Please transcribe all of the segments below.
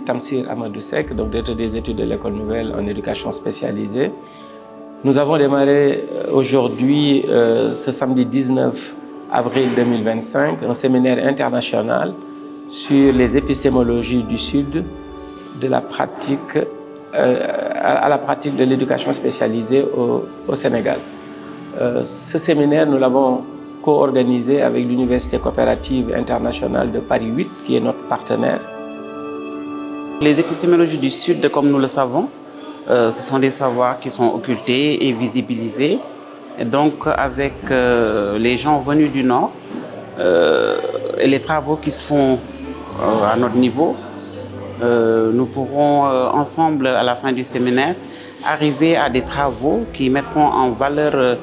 Tamsir Amadou Seck, donc directeur des études de l'École Nouvelle en éducation spécialisée. Nous avons démarré aujourd'hui, ce samedi 19 avril 2025, un séminaire international sur les épistémologies du Sud de la pratique, à la pratique de l'éducation spécialisée au Sénégal. Ce séminaire, nous l'avons co-organisé avec l'Université coopérative internationale de Paris 8, qui est notre partenaire. Les épistémologies du Sud, comme nous le savons, ce sont des savoirs qui sont occultés et visibilisés. Et donc, avec les gens venus du Nord et les travaux qui se font à notre niveau, nous pourrons ensemble, à la fin du séminaire, arriver à des travaux qui mettront en valeur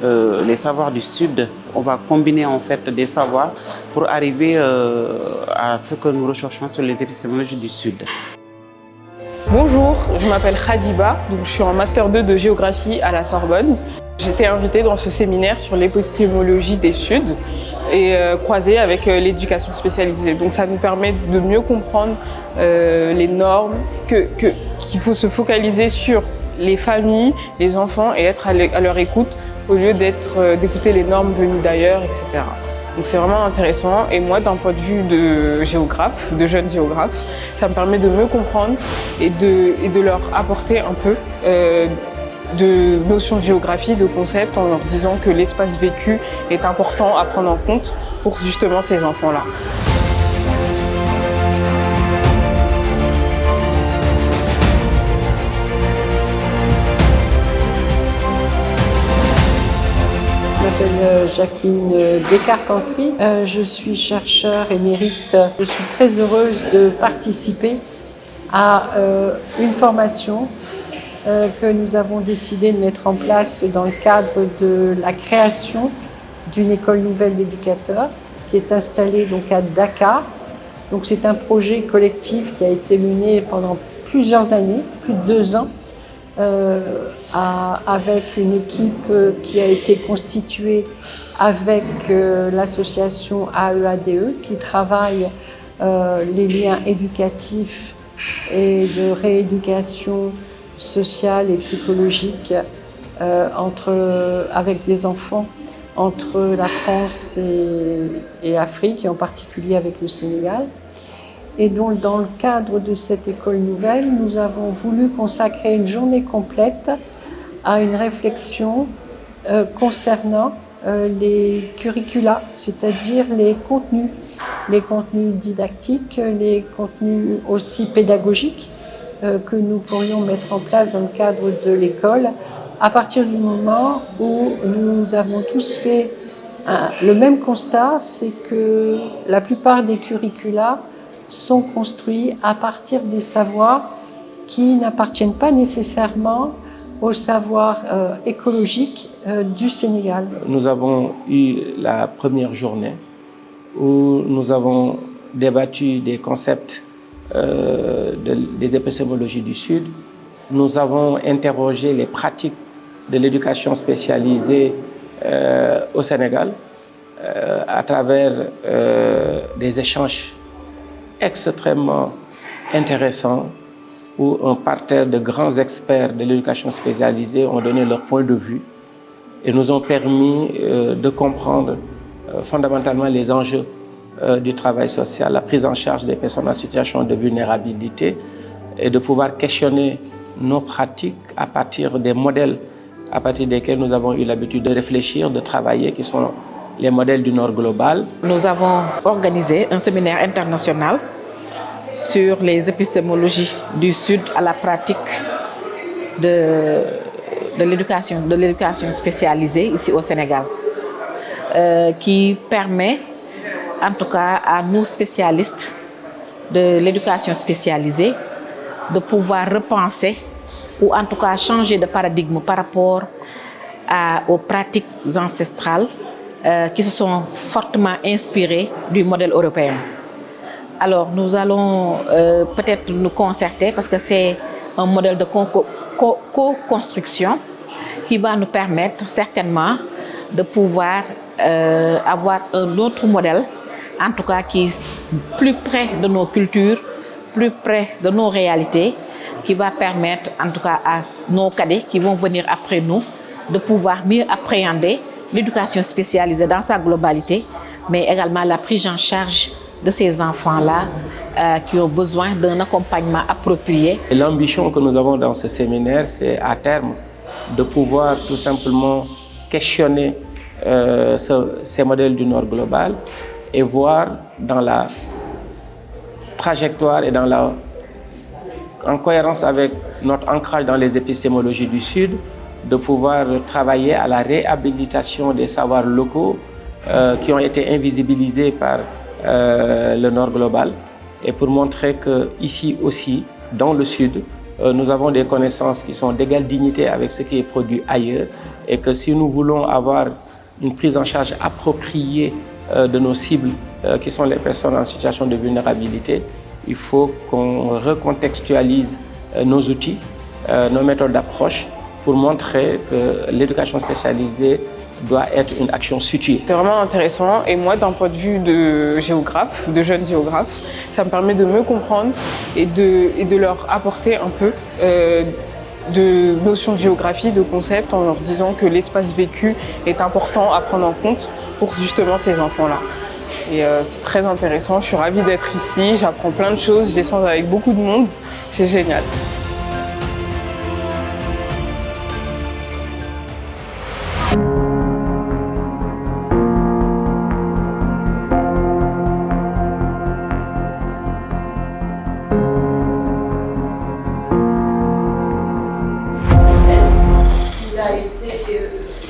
les savoirs du Sud. On va combiner en fait des savoirs pour arriver à ce que nous recherchons sur les épistémologies du Sud. Bonjour, je m'appelle Khadiba, donc je suis en Master 2 de géographie à la Sorbonne. J'étais invitée dans ce séminaire sur l'épistémologie des Suds et croisée avec l'éducation spécialisée. Donc ça nous permet de mieux comprendre les normes, qu'il faut se focaliser sur les familles, les enfants et être à leur écoute au lieu d'écouter les normes venues d'ailleurs, etc. Donc c'est vraiment intéressant et moi d'un point de vue de géographe, de jeune géographe, ça me permet de mieux comprendre et de leur apporter un peu de notions de géographie, de concepts en leur disant que l'espace vécu est important à prendre en compte pour justement ces enfants-là. Je m'appelle Jacqueline Descarpentry, je suis chercheure émérite. Je suis très heureuse de participer à une formation que nous avons décidé de mettre en place dans le cadre de la création d'une école nouvelle d'éducateurs qui est installée donc à Dakar. Donc c'est un projet collectif qui a été mené pendant plusieurs années, plus de 2 ans, avec une équipe qui a été constituée avec l'association AEADE qui travaille les liens éducatifs et de rééducation sociale et psychologique avec des enfants entre la France et l'Afrique, et en particulier avec le Sénégal. Et donc, dans le cadre de cette école nouvelle, nous avons voulu consacrer une journée complète à une réflexion concernant les curricula, c'est-à-dire les contenus didactiques, les contenus aussi pédagogiques que nous pourrions mettre en place dans le cadre de l'école, à partir du moment où nous avons tous fait le même constat, c'est que la plupart des curricula sont construits à partir des savoirs qui n'appartiennent pas nécessairement au savoir écologique du Sénégal. Nous avons eu la première journée où nous avons débattu des concepts des épistémologies du Sud. Nous avons interrogé les pratiques de l'éducation spécialisée au Sénégal à travers des échanges extrêmement intéressants où un parterre de grands experts de l'éducation spécialisée ont donné leur point de vue et nous ont permis de comprendre fondamentalement les enjeux du travail social, la prise en charge des personnes en situation de vulnérabilité et de pouvoir questionner nos pratiques à partir des modèles à partir desquels nous avons eu l'habitude de réfléchir, de travailler, qui sont les modèles du Nord global. Nous avons organisé un séminaire international sur les épistémologies du Sud à la pratique de l'éducation spécialisée ici au Sénégal, qui permet en tout cas à nous spécialistes de l'éducation spécialisée de pouvoir repenser ou en tout cas changer de paradigme par rapport aux pratiques ancestrales qui se sont fortement inspirées du modèle européen. Alors nous allons peut-être nous concerter parce que c'est un modèle de co-construction qui va nous permettre certainement de pouvoir avoir un autre modèle, en tout cas qui est plus près de nos cultures plus près de nos réalités, qui va permettre en tout cas à nos cadets qui vont venir après nous de pouvoir mieux appréhender l'éducation spécialisée dans sa globalité, mais également la prise en charge de ces enfants-là qui ont besoin d'un accompagnement approprié. L'ambition que nous avons dans ce séminaire, c'est à terme de pouvoir tout simplement questionner ces modèles du Nord global et voir dans la trajectoire et en cohérence avec notre ancrage dans les épistémologies du Sud, de pouvoir travailler à la réhabilitation des savoirs locaux qui ont été invisibilisés par le Nord global, et pour montrer qu'ici aussi, dans le Sud, nous avons des connaissances qui sont d'égale dignité avec ce qui est produit ailleurs, et que si nous voulons avoir une prise en charge appropriée de nos cibles, qui sont les personnes en situation de vulnérabilité, il faut qu'on recontextualise nos outils, nos méthodes d'approche, pour montrer que l'éducation spécialisée doit être une action située. C'est vraiment intéressant, et moi, d'un point de vue de géographe, de jeune géographe, ça me permet de mieux comprendre et de leur apporter un peu de notions de géographie, de concepts, en leur disant que l'espace vécu est important à prendre en compte pour justement ces enfants-là. Et c'est très intéressant, je suis ravie d'être ici, j'apprends plein de choses, j'échange avec beaucoup de monde, c'est génial.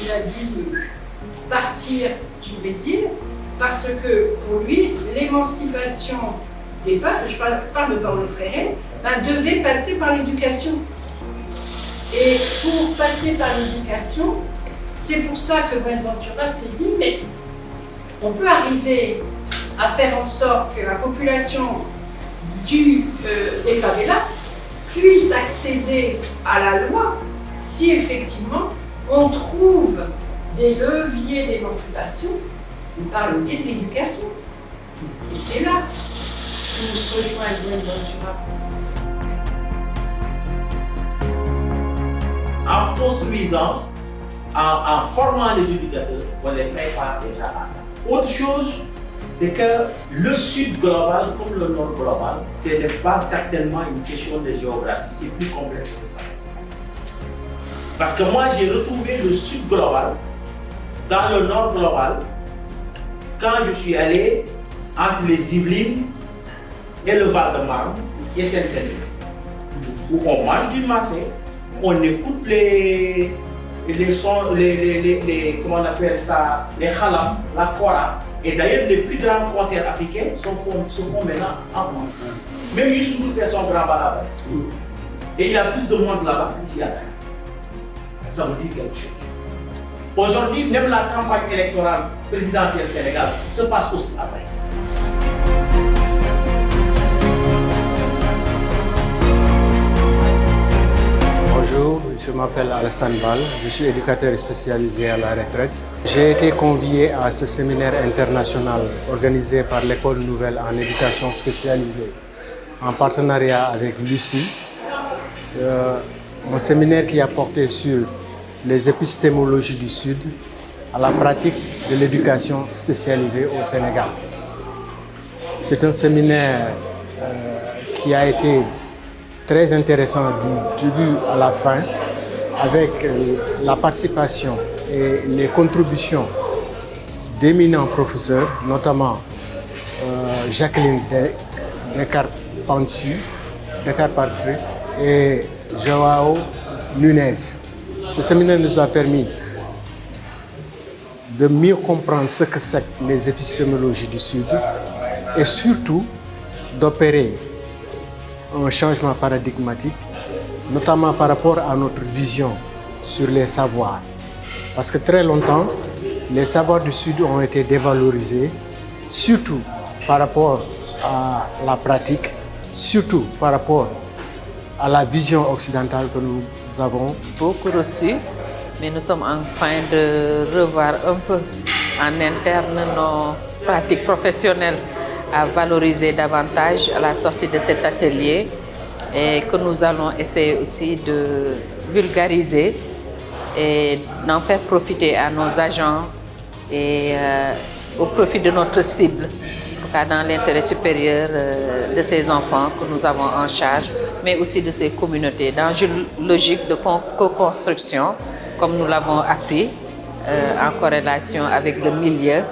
Il a dû partir du Brésil parce que pour lui, l'émancipation des peuples, je parle de Paulo Freire, devait passer par l'éducation. Et pour passer par l'éducation, c'est pour ça que Buenaventura s'est dit, mais on peut arriver à faire en sorte que la population des favelas puisse accéder à la loi si effectivement on trouve des leviers d'émancipation par le biais de l'éducation. Et c'est là où se rejoint Buenaventura. En construisant, en formant les éducateurs, on les prépare déjà à ça. Autre chose, c'est que le Sud global, comme le Nord global, ce n'est pas certainement une question de géographie, c'est plus complexe que ça. Parce que moi, j'ai retrouvé le Sud global dans le Nord global quand je suis allé entre les Yvelines et le Val-de-Marne et Seine-Saint-Denis, où on mange du mafé, on écoute les sons, comment on appelle ça, les khalam, la kora. Et d'ailleurs, les plus grands concerts africains se font maintenant en France. Même Youssou Ndour fait son grand bal là-bas. Et il y a plus de monde là-bas qu'ici à Dakar. Ça veut dire quelque chose. Aujourd'hui, même la campagne électorale présidentielle sénégalaise se passe aussi après. Bonjour, je m'appelle Alassane Bal, je suis éducateur spécialisé à la retraite. J'ai été convié à ce séminaire international organisé par l'École nouvelle en éducation spécialisée en partenariat avec Lucie. Un séminaire qui a porté sur les épistémologies du Sud à la pratique de l'éducation spécialisée au Sénégal. C'est un séminaire qui a été très intéressant du début à la fin, avec la participation et les contributions d'éminents professeurs, notamment Jacqueline Descartes-Pantry et Joao Nunez. Ce séminaire nous a permis de mieux comprendre ce que c'est que les épistémologies du Sud et surtout d'opérer un changement paradigmatique, notamment par rapport à notre vision sur les savoirs. Parce que très longtemps, les savoirs du Sud ont été dévalorisés, surtout par rapport à la pratique, surtout par rapport à la vision occidentale que nous avons. Beaucoup reçu, mais nous sommes en train de revoir un peu en interne nos pratiques professionnelles à valoriser davantage à la sortie de cet atelier et que nous allons essayer aussi de vulgariser et d'en faire profiter à nos agents et au profit de notre cible, en tout cas dans l'intérêt supérieur de ces enfants que nous avons en charge, mais aussi de ces communautés, dans une logique de co-construction, comme nous l'avons appris, en corrélation avec le milieu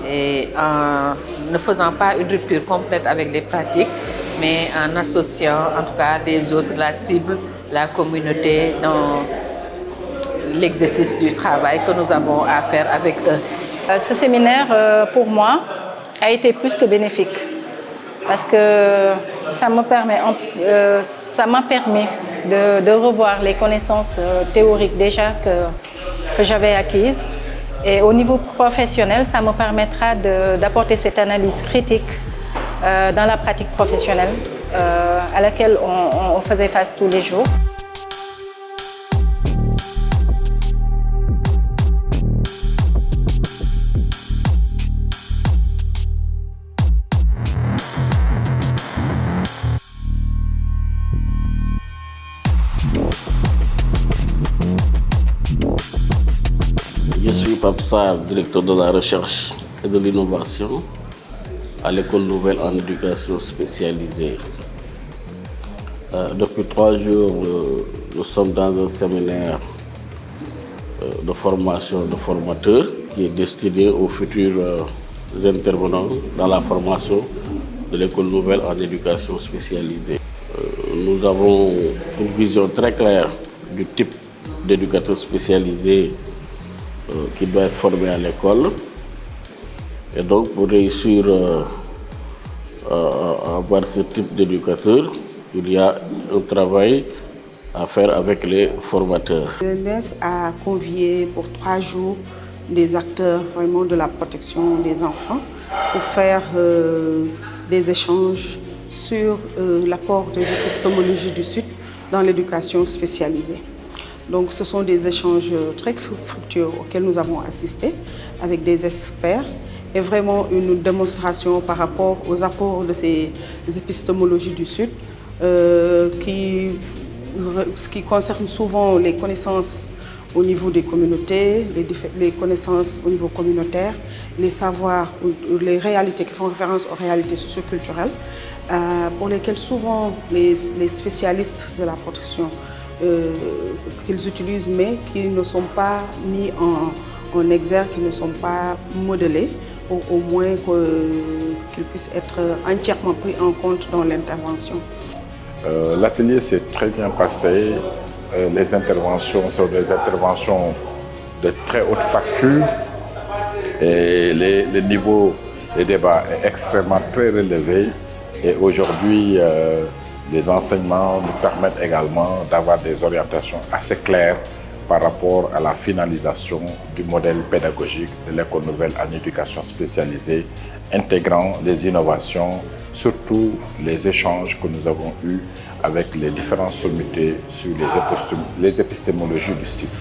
et en ne faisant pas une rupture complète avec les pratiques, mais en associant en tout cas les autres, la cible, la communauté dans l'exercice du travail que nous avons à faire avec eux. Ce séminaire, pour moi, a été plus que bénéfique parce que ça m'a permis de revoir les connaissances théoriques déjà que j'avais acquises. Et au niveau professionnel, ça me permettra d'apporter cette analyse critique dans la pratique professionnelle à laquelle on faisait face tous les jours. Je suis Pape Sarr, directeur de la recherche et de l'innovation à l'École nouvelle en éducation spécialisée. Depuis 3 jours, nous sommes dans un séminaire de formation de formateurs qui est destiné aux futurs intervenants dans la formation de l'École nouvelle en éducation spécialisée. Nous avons une vision très claire du type d'éducateur spécialisé qui doit être formé à l'école. Et donc, pour réussir à avoir ce type d'éducateur, il y a un travail à faire avec les formateurs. L'ENS a convié pour 3 jours des acteurs vraiment de la protection des enfants pour faire des échanges sur l'apport des épistémologies du Sud dans l'éducation spécialisée. Donc ce sont des échanges très fructueux auxquels nous avons assisté avec des experts et vraiment une démonstration par rapport aux apports de ces épistémologies du Sud qui concernent souvent les connaissances au niveau des communautés, les connaissances au niveau communautaire, les savoirs, les réalités qui font référence aux réalités socioculturelles, pour lesquelles souvent les spécialistes de la protection qu'ils utilisent, mais qui ne sont pas mis en exergue, qui ne sont pas modelés, pour au moins qu'ils puissent être entièrement pris en compte dans l'intervention. L'atelier s'est très bien passé. Les interventions sont des interventions de très haute facture et le niveau des débats est extrêmement très relevé. Et aujourd'hui, les enseignements nous permettent également d'avoir des orientations assez claires par rapport à la finalisation du modèle pédagogique de l'École nouvelle en éducation spécialisée, intégrant les innovations, surtout les échanges que nous avons eus avec les différents sommités sur les épistémologies du cycle.